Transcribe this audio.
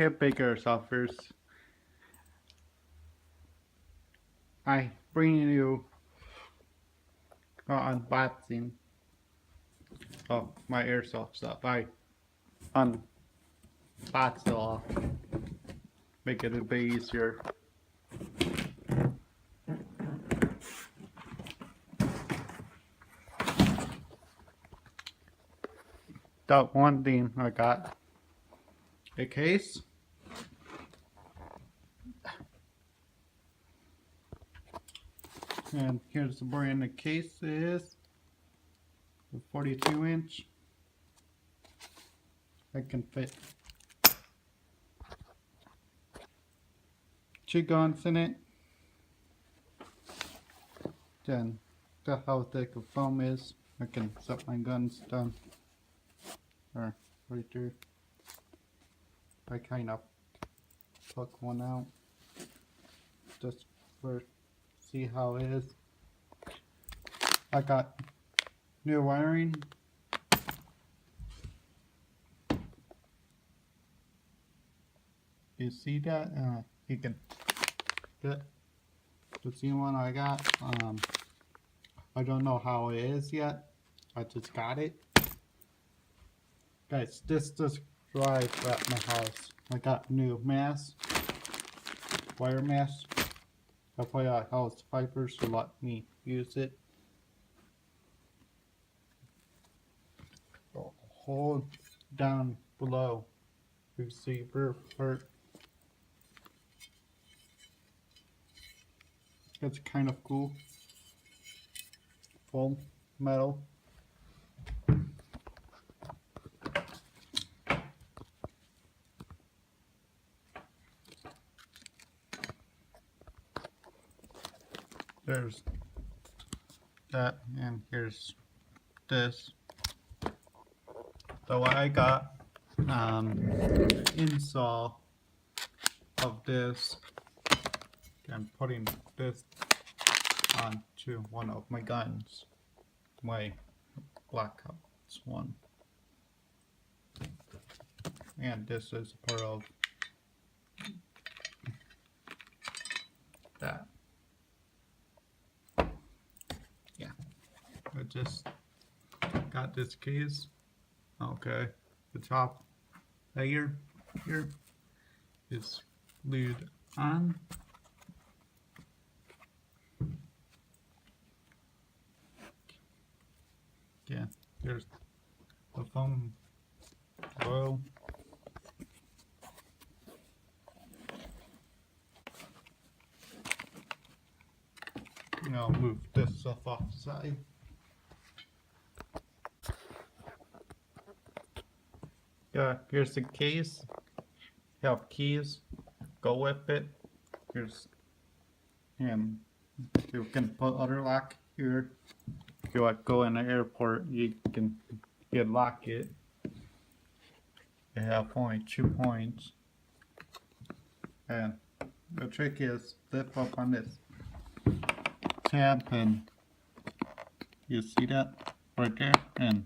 Okay, big airsoft first. I bring you unboxing of my airsoft stuff. I unbox it all, make it a bit easier. That one thing I got a case. And here's the brand the case is. The 42-inch. I can fit 2 guns in it. Then that's how thick the foam is. I can set my guns down. Or right there. I kind of took one out just for see how it is. I got new wiring. You see that? You can get the same one I got. I don't know how it is yet. I just got it. Guys, this just arrived at my house. I got new mask, wire mask. FYI, house fibers to let me use it. Hold down below receiver part. It's kind of cool. Full metal. There's that, and here's this. So I got install of this. I'm putting this onto one of my guns, my Black Ops 1, and this is part of that. Yeah, I just got this case. Okay, the top layer here is glued on. Yeah, there's the foam oil. I'll move this stuff off the side. Yeah, here's the case. You have keys. Go with it. Here's you can put other lock here. If you go in the airport, you can lock it. You have only 2 points. And the trick is lift up on this tab, and you see that right there, and